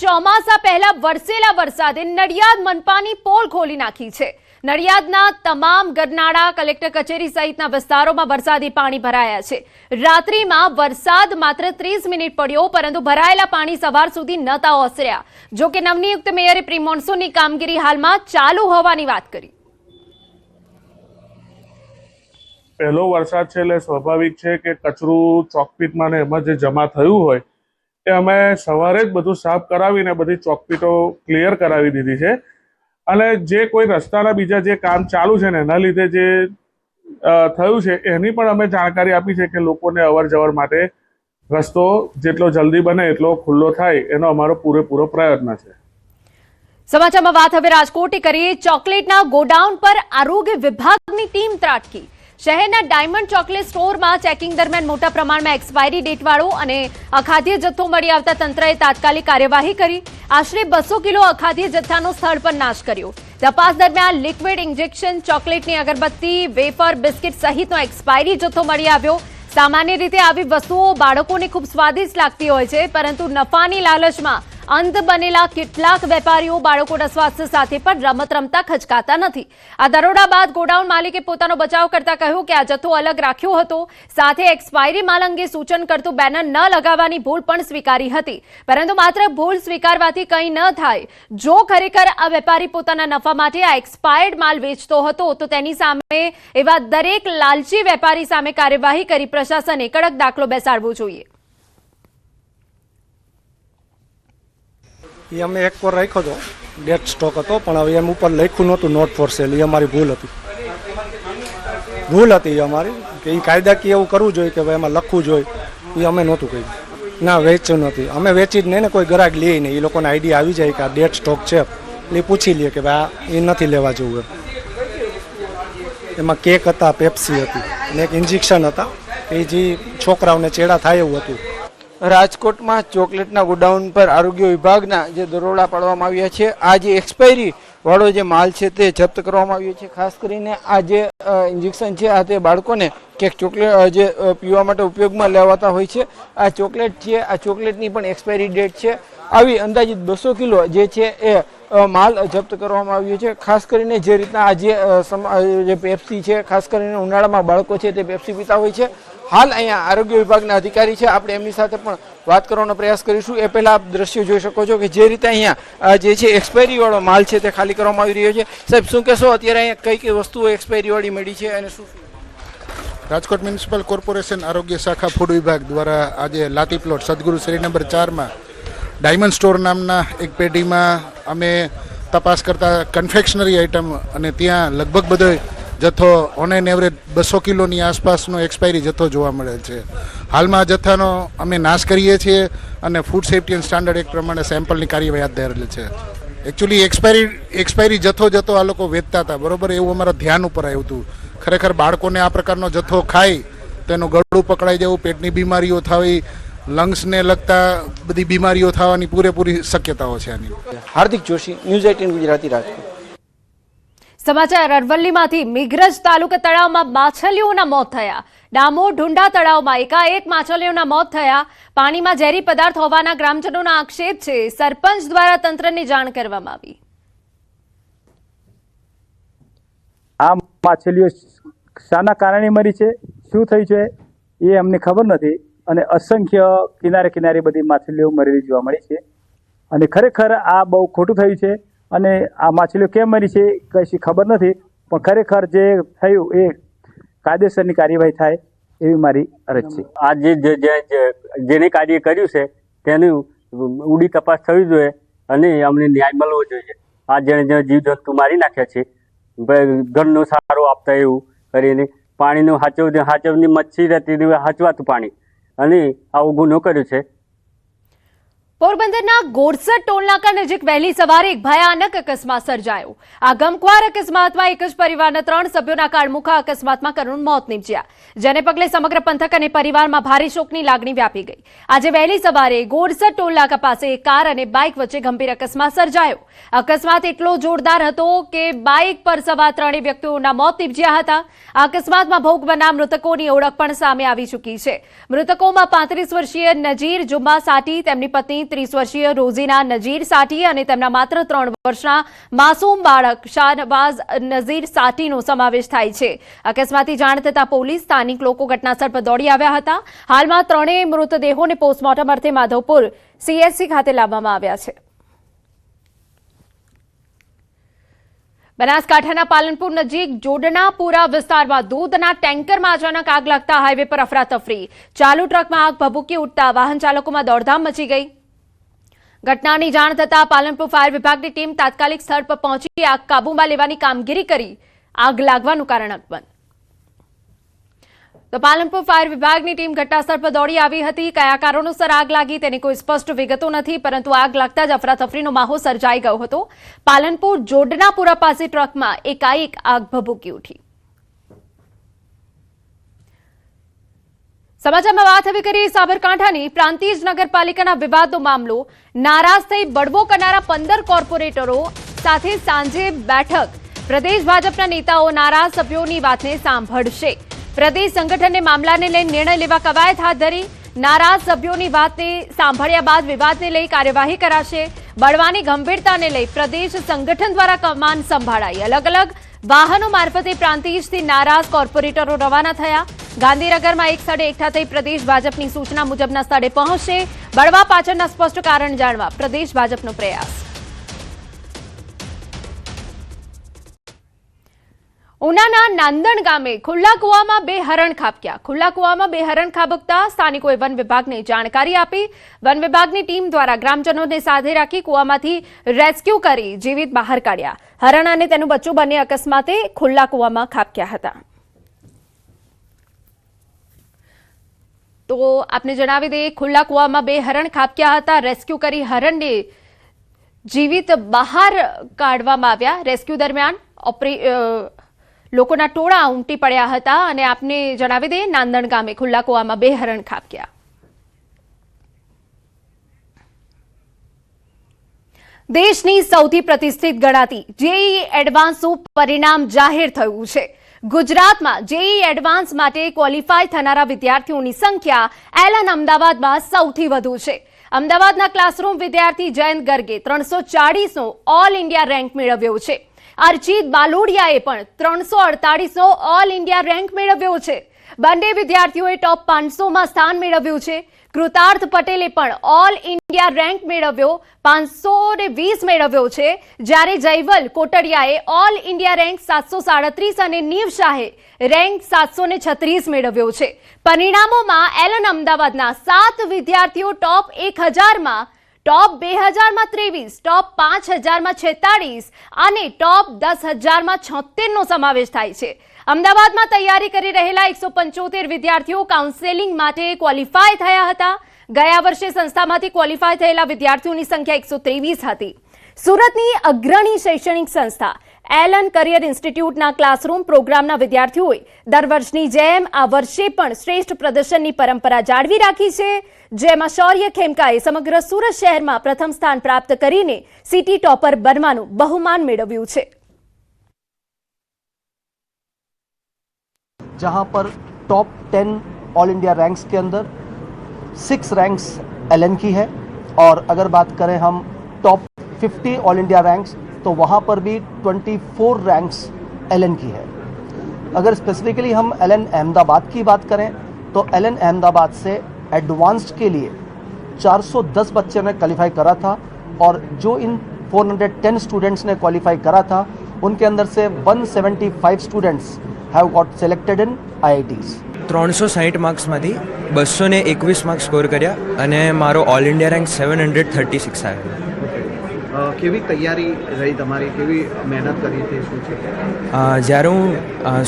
ચોમાસા પહેલા વરસેલા વરસાદે નડિયાદ મનપાની પોલ ખોલી નાખી છે। નડિયાદના તમામ ગરનાળા, કલેક્ટર કચેરી સહિતના વિસ્તારોમાં વરસાદી પાણી ભરાયા છે। રાત્રિમાં વરસાદ માત્ર 30 મિનિટ પડ્યો, પરંતુ ભરાયેલા પાણી સવાર સુધી નહોતા ઓસર્યા। જો કે નવનિયુક્ત મેયરે પ્રી મોન્સૂનની કામગીરી હાલમાં ચાલુ હોવાની વાત કરી। પહેલો વરસાદ છે એટલે સ્વાભાવિક છે કે કચરું ચોકપીટમાં ને એમાં જે જમા થયું હોય એ અમે સવારે જ બધું સાફ કરાવીને બધી ચોકપીટો ક્લિયર કરાવી દીધી છે। અને જે કોઈ રસ્તાના બીજા જે કામ ચાલુ છે ને એના લીધે જે થયું છે એની પણ અમે જાણકારી આપી છે કે લોકોને અવર જવર માટે રસ્તો જેટલો જલ્દી બને એટલો ખુલ્લો થાય એનો અમારો પૂરેપૂરો પ્રયત્ન છે। સમાચારમાં વાત હવે રાજકોટની કરીએ। ચોકલેટના ગોડાઉન પર આરોગ્ય વિભાગની ટીમ ત્રાટકી। શહેરના ડાયમંડ ચોકલેટ સ્ટોરમાં ચેકિંગ દરમિયાન મોટા પ્રમાણમાં એક્સપાયરી ડેટવાળો અને અખાદ્ય જથ્થો મળી આવતા તંત્રએ તાત્કાલિક કાર્યવાહી કરી। આશરે 200 કિલો અખાદ્ય જથ્થાનો સ્થળ પર નાશ કર્યો। તપાસ દરમિયાન લિક્વિડ ઇન્જેક્શન, ચોકલેટની અગરબત્તી, વેફર, બિસ્કિટ સહિતનો એક્સપાયરી જથ્થો મળી આવ્યો। સામાન્ય રીતે આવી વસ્તુઓ બાળકોને ખૂબ સ્વાદિષ્ટ લાગતી હોય છે, પરંતુ નફાની લાલચમાં અંધ બનેલા કેટલાક વેપારીઓ બાળકોના સ્વાસ્થ્ય સાથે પણ રમત રમતા ખચકાતા નથી। આ દરોડા બાદ ગોડાઉન માલિકે પોતાનો બચાવ કરતા કહ્યું કે આ જથ્થો અલગ રાખ્યો હતો, સાથે એક્સપાયરી માલ અંગે સૂચન કરતું બેનર ન લગાવવાની ભૂલ પણ સ્વીકારી હતી। પરંતુ માત્ર ભૂલ સ્વીકારવાથી કંઈ ન થાય। જો ખરેખર આ વેપારી પોતાના નફા માટે આ એક્સપાયર્ડ માલ વેચતો હતો તો તેની સામે એવા દરેક લાલચી વેપારી સામે કાર્યવાહી કરી પ્રશાસને કડક દાખલો બેસાડવો જોઈએ। એ અમે એક વાર રાખ્યો હતો, ડેટ સ્ટોક હતો, પણ હવે એમ ઉપર લખ્યું નહોતું નોટ ફોર સેલ। એ અમારી ભૂલ હતી અમારી કે એ કાયદાકીય એવું કરવું જોઈએ કે ભાઈ એમાં લખવું જોઈએ, એ અમે નહોતું કહ્યું। ના, વેચ્યું નથી, અમે વેચી જ નહીં ને, કોઈ ગ્રાહક લે નહીં। એ લોકોને આઈડિયા આવી જાય કે આ ડેટ સ્ટોક છે એટલે પૂછી લે કે ભાઈ એ નથી લેવા જેવું એમ। એમાં કેક હતા, પેપ્સી હતી અને એક ઇન્જેક્શન હતા એ જે છોકરાઓને ચેડા થાય એવું હતું। રાજકોટમાં ચોકલેટના ગોડાઉન પર આરોગ્ય વિભાગના જે દરોડા પાડવામાં આવ્યા છે, આ જે એક્સપાયરી વાળો જે માલ છે તે જપ્ત કરવામાં આવ્યો છે। ખાસ કરીને આ જે ઇન્જેક્શન છે આ તે બાળકોને કેક ચોકલેટ જે પીવા માટે ઉપયોગમાં લેવાતા હોય છે। આ ચોકલેટ છે, આ ચોકલેટની પણ એક્સપાયરી ડેટ છે। આવી અંદાજિત 200 કિલો જે છે એ માલ જપ્ત કરવામાં આવ્યો છે। ખાસ કરીને જે રીતના આ જે પેપ્સી છે, ખાસ કરીને ઉનાળામાં બાળકો છે તે પેપ્સી પીતા હોય છે। હાલ અહીંયા આરોગ્ય વિભાગના અધિકારી છે, આપણે એમની સાથે પણ વાત કરવાનો પ્રયાસ કરીશું। એ પહેલા આપ દ્રશ્યો જોઈ શકો છો કે જે રીતે અહીંયા જે છે એક્સપાયરી વાળો માલ છે તે ખાલી કરવામાં આવી રહ્યો છે। સાહેબ, શું કહેશો, અત્યારે અહીંયા કઈ વસ્તુઓ એક્સપાયરી વાળી મળી છે અને શું? રાજકોટ મ્યુનિસિપલ કોર્પોરેશન આરોગ્ય શાખા ફૂડ વિભાગ દ્વારા આજે લાતી પ્લોટ સદગુરુ શ્રી નંબર 4માં ડાયમંડ સ્ટોર નામના એક પેઢીમાં અમે તપાસ કરતા કન્ફેક્શનરી આઇટમ, અને ત્યાં લગભગ બધો જથ્થો ઓન એન એવરેજ 200 કિલોની આસપાસનો એક્સપાયરી જથ્થો જોવા મળેલ છે। હાલમાં આ જથ્થાનો અમે નાશ કરીએ છીએ અને food safety and standard act પ્રમાણે સેમ્પલની કાર્યવાહી હાથ ધરેલ છે। એકચ્યુઅલી એક્સપાયરી જથ્થો આ લોકો વેચતા હતા, બરોબર, એવું અમારા ધ્યાન ઉપર આવ્યું હતું। ખરેખર બાળકોને આ પ્રકારનો જથ્થો ખાય તો એનું ગળું પકડાઈ જવું, પેટની બીમારીઓ થવી, લંગ્સને લગતા બધી બીમારીઓ થવાની પૂરેપૂરી શક્યતાઓ છે આની। હાર્દિક જોશી, ન્યૂઝ 18 ગુજરાતી, રાજકોટ। સમાચાર અરવલ્લીમાંથી। મેઘરજ તાલુકા તળાવમાં માછલીઓના મોત થયા। ડામોર ઢુંડા તળાવમાં એકાએક માછલીઓના મોત થયા। પાણીમાં ઝેરી પદાર્થ હોવાના ગ્રામજનોના આક્ષેપ છે। સરપંચ દ્વારા તંત્રને જાણ કરવામાં આવી। આ માછલીઓ શાના કારણે મરી છે, શું થયું છે એ અમને ખબર નથી, અને અસંખ્ય કિનારે બધી માછલીઓ મરેલી જોવા મળી છે, અને ખરેખર આ બહુ ખોટું થયું છે। અને આ માછલીઓ કેમ મરી છે કશી ખબર નથી, પણ ખરેખર જે થયું એ કાયદેસરની કાર્યવાહી થાય એવી મારી અરજ છે। આ જેને કાર્ય કર્યું છે તેની ઊંડી તપાસ થવી જોઈએ અને અમને ન્યાય મળવો જોઈએ। આ જેણે જીવજંતુ મારી નાખ્યા છે, ઘરનો સારો આપતા એવું કરીને પાણીનું હાચવની મચ્છી રહેતી હાચવાતું પાણી, અને આવો ગુનો કર્યો છે। પોરબંદરના ગોરસદ ટોલનાકા નજીક વહેલી સવારે એક ભયાનક અકસ્માત સર્જાયો। આ ગમખ્વાર અકસ્માતમાં એક જ પરિવારના 3 સભ્યોના કાળમુખા અકસ્માતમાં કરુણ મોત નીપજ્યા, જેને પગલે સમગ્ર પંથક અને પરિવારમાં ભારે શોકની લાગણી વ્યાપી ગઈ। આજે વહેલી સવારે ગોરસદ ટોલનાકા પાસે એક કાર અને બાઇક વચ્ચે ગંભીર અકસ્માત સર્જાયો। અકસ્માત એટલો જોરદાર હતો કે બાઇક પર સવાર 3 વ્યક્તિઓના મોત નીપજ્યા હતા। આ અકસ્માતમાં ભોગ બનનાર મૃતકોની ઓળખ પણ સામે આવી ચૂકી છે। મૃતકોમાં 35 વર્ષીય નજીર જુમ્મા સાટી, તેમની પત્ની 30 વર્ષીય રોઝીના નજીર સાટી અને તેમના માત્ર 3 વર્ષના માસૂમ બાળક શાહનવાઝ નઝીર સાટીનો સમાવેશ થાય છે. અકસ્માતની જાણ થતાં પોલીસ સ્થાનિક લોકો ઘટનાસ્થળ પર દોડી આવ્યા હતા. હાલમાં ત્રણેય મૃતદેહોને પોસ્ટમોર્ટમ અર્થે માધવપુર CHC ખાતે લાવવામાં આવ્યા છે. બનાસકાંઠાના પાલનપુર નજીક જોડનાપુરા વિસ્તારમાં દૂધના ટેન્કરમાં અચાનક આગ લાગતા હાઈવે પર અફરાતફરી. ચાલુ ટ્રકમાં આગ ભભૂકી ઉઠતા વાહન ચાલકોમાં દોડધામ મચી ગઈ. ઘટનાની જાણ થતાં પાલનપુર ફાયર વિભાગની ટીમ તાત્કાલિક સ્થળ પર પહોંચી આગ કાબૂમાં લેવાની કામગીરી કરી. આગ લાગવાનું કારણ અકબંધ. તો પાલનપુર ફાયર વિભાગની ટીમ ઘટનાસ્થળ પર દોડી આવી હતી. કયા કારણોસર આગ લાગી તેની કોઈ સ્પષ્ટ વિગતો નથી, પરંતુ આગ લાગતા જ અફરાતફરીનો માહોલ સર્જાઈ ગયો હતો. પાલનપુર જોડનાપુરા પાસે ટ્રકમાં એકાએક આગ ભભૂકી ઉઠી. સમાચારમાં વાત હવે કરીએ સાબરકાંઠાની. પ્રાંતિજ નગરપાલિકાના વિવાદનો મામલો. નારાજ થઈ બળવો કરનારા 15 કોર્પોરેટરો સાથે સાંજે બેઠક. પ્રદેશ ભાજપના નેતાઓ નારાજ સભ્યોની વાતને સાંભળશે. પ્રદેશ સંગઠનને મામલાને લઈ નિર્ણય લેવા કવાયત હાથ ધરી. નારાજ સભ્યોની વાતને સાંભળ્યા બાદ વિવાદને લઈ કાર્યવાહી કરાશે. બળવાની ગંભીરતાને લઈ પ્રદેશ સંગઠન દ્વારા કમાન સંભાળાઈ. અલગ અલગ વાહનો મારફતે પ્રાંતિજથી નારાજ કોર્પોરેટરો રવાના થયા. ગાંધીનગરમાં એક સ્થળે એકઠા થઈ પ્રદેશ ભાજપની સૂચના મુજબના સ્થળે પહોંચશે. બળવા પાછળના સ્પષ્ટ કારણ જાણવા પ્રદેશ ભાજપનો પ્રયાસ. ઉનાના નાંદણ ગામે ખુલ્લા કુવામાં 2 હરણ ખાબક્યા. ખુલ્લા કુવામાં 2 હરણ ખાબકતા સ્થાનિકોએ વન વિભાગને જાણકારી આપી. વન વિભાગની ટીમ દ્વારા ગ્રામજનોને સાથે રાખી કુવામાંથી રેસ્ક્યુ કરી જીવિત બહાર કાઢ્યા. હરણ અને તેનું બચ્ચું બંને અકસ્માતે ખુલ્લા કુવામાં ખાબક્યા હતા. તો આપને જણાવી દઈએ, ખુલ્લા કુવામાં 2 હરણ ખાબક્યા હતા. રેસ્ક્યુ કરી હરણને જીવિત બહાર કાઢવામાં આવ્યા. રેસ્ક્યુ દરમિયાન લોકોના ટોળા ઉમટી પડ્યા હતા. અને આપને જણાવી દઈએ, નાંદણ ગામે ખુલ્લા કુવામાં 2 હરણ ખાબક્યા. દેશની સૌથી પ્રતિષ્ઠિત ગણાતી JEE એડવાન્સનું પરિણામ જાહેર થયું છે. ગુજરાતમાં JEE એડવાન્સ માટે ક્વોલિફાય થનારા વિદ્યાર્થીઓની સંખ્યા એલન અમદાવાદમાં સૌથી વધુ છે. અમદાવાદના ક્લાસરૂમ વિદ્યાર્થી જયંત ગર્ગે 340નો ઓલ ઇન્ડિયા રેન્ક મેળવ્યો છે. અર્ચિત બાલોડિયાએ પણ 348નો ઓલ ઇન્ડિયા રેન્ક મેળવ્યો છે. બંને વિદ્યાર્થીઓએ ટોપ 500માં સ્થાન મેળવ્યું છે. કૃતાર્થ પટેલે પણ ઓલ ઇન્ડિયા રેન્ક મેળવ્યો 520 મેળવ્યો છે. જ્યારે જયવલ કોટડિયાએ ઓલ ઇન્ડિયા રેન્ક 737 અને નીવ શાહે રેન્ક 736 મેળવ્યો છે. પરિણામોમાં એલન અમદાવાદના 7 વિદ્યાર્થીઓ ટોપ 1000માં, ટોપ 2000માં 23, ટોપ 5000માં 46 અને ટોપ 10000માં 76નો સમાવેશ થાય છે. અમદાવાદમાં તૈયારી કરી રહેલા 175 વિદ્યાર્થીઓ કાઉન્સેલિંગ માટે ક્વોલિફાય થયા હતા. ગયા વર્ષે સંસ્થામાંથી ક્વોલિફાય થયેલા વિદ્યાર્થીઓની સંખ્યા 123 હતી. સુરતની અગ્રણી શૈક્ષણિક સંસ્થા એલન કરિયર ઇન્સ્ટિટ્યૂટના ક્લાસરૂમ પ્રોગ્રામના વિદ્યાર્થીઓએ દર વર્ષની જેમ આ વર્ષે પણ શ્રેષ્ઠ પ્રદર્શનની પરંપરા જાળવી રાખી છે. જેમાં શૌર્ય ખેમકાએ સમગ્ર સુરત શહેરમાં પ્રથમ સ્થાન પ્રાપ્ત કરીને સિટી ટોપર બનવાનું બહુમાન મેળવ્યું છે. जहां पर टॉप 10 ऑल इंडिया रैंक्स के अंदर 6 रैंक्स एलएन की है और अगर बात करें हम टॉप 50 ऑल इंडिया रैंक्स तो वहां पर भी 24 रैंक्स एलएन की है. अगर स्पेसिफिकली हम एलएन अहमदाबाद की बात करें तो एलएन अहमदाबाद से एडवांस्ड के लिए 410 बच्चे ने क्वालिफाई करा था और जो इन 410 स्टूडेंट्स ने क्वालिफाई करा था उनके अंदर से 175 students have got selected in IITs. 360 માર્ક્સમાંથી 221 marks score કર્યા અને મારો ઓલ ઇન્ડિયા રેન્ક 736 આવ્યો. કેવી તૈયારી રહી તમારી, કેવી મહેનત કરી હતી, શું છે? જ્યારે હું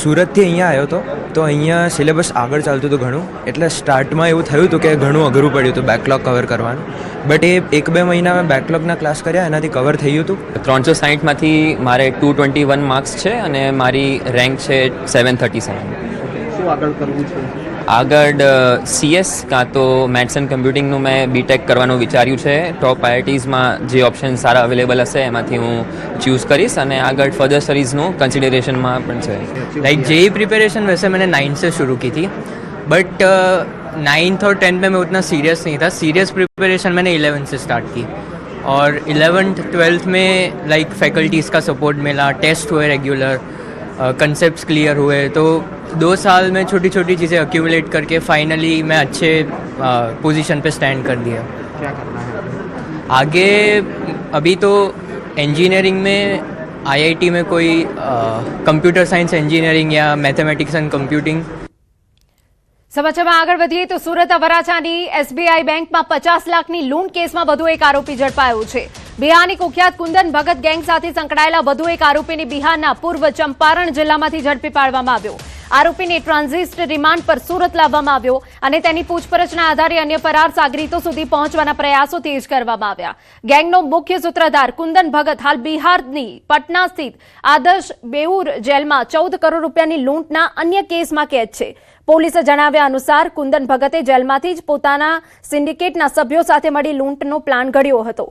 સુરતથી અહીંયા આવ્યો હતો તો અહીંયા સિલેબસ આગળ ચાલતું હતું ઘણું, એટલે સ્ટાર્ટમાં એવું થયું હતું કે ઘણું અઘરું પડ્યું હતું બેકલોગ કવર કરવાનું. બટ એ 1-2 મહિના મેં બેકલોગના ક્લાસ કર્યા, એનાથી કવર થઈ ગયું હતું. 360માંથી મારે 221 માર્ક્સ છે અને મારી રેન્ક છે 737. શું આગળ કરવું છે? આગળ CS કાં તો મેથ્સ એન્ડ કમ્પ્યુટિંગનું મેં બીટેક કરવાનું વિચાર્યું છે. ટોપ IITsમાં જે ઓપ્શન સારા અવેલેબલ હશે એમાંથી હું ચૂઝ કરીશ અને આગળ फर्दर स्टडीज़ नो कंसिडरेशन में पण है. लाइक जेई प्रिपरेशन वैसे मैंने 9 से शुरू की थी बट 9th और 10th में मैं उतना सीरियस नहीं था. सीरियस प्रिपरेशन मैंने 11th से स्टार्ट की और 11th 12th में लाइक फैकल्टीज़ का सपोर्ट मिला, टेस्ट हुए रेगुलर, कंसेप्ट्स क्लियर हुए, तो 2 साल में छोटी छोटी चीज़ें अक्यूमुलेट करके फाइनली मैं अच्छे पोजीशन पे स्टैंड कर दिया. क्या करना है आगे अभी तो इंजीनियरिंग में IIT में कोई कंप्यूटर साइंस इंजीनियरिंग या मैथमेटिक्स एंड कम्प्यूटिंग. સમાચારમાં આગળ વધીએ તો સુરત વરાછાની SBI બેંકમાં 50 લાખની લૂંટ કેસમાં વધુ એક આરોપી ઝડપાયો છે. બિહારની કુખ્યાત કુંદન ભગત ગેંગ સાથે સંકળાયેલા વધુ એક આરોપીને બિહારના પૂર્વ ચંપારણ જિલ્લામાંથી ઝડપી પાડવામાં આવ્યો. આરોપીને ટ્રાન્ઝિટ રિમાન્ડ પર સુરત લાવવામાં આવ્યો અને તેની પૂછપરછના આધારે અન્ય ફરાર સાગરીતો સુધી પહોંચવાના પ્રયાસો તેજ કરવામાં આવ્યા. ગેંગનો મુખ્ય સૂત્રધાર કુંદન ભગત હાલ બિહારની પટના સ્થિત આદર્શ બેઉર જેલમાં 14 કરોડ રૂપિયાની લૂંટના અન્ય કેસમાં કેદ છે. પોલીસે જણાવ્યા અનુસાર કુંદન ભગતે જેલમાંથી જ પોતાના સિન્ડિકેટના સભ્યો સાથે મળી લૂંટનો પ્લાન ઘડ્યો હતો.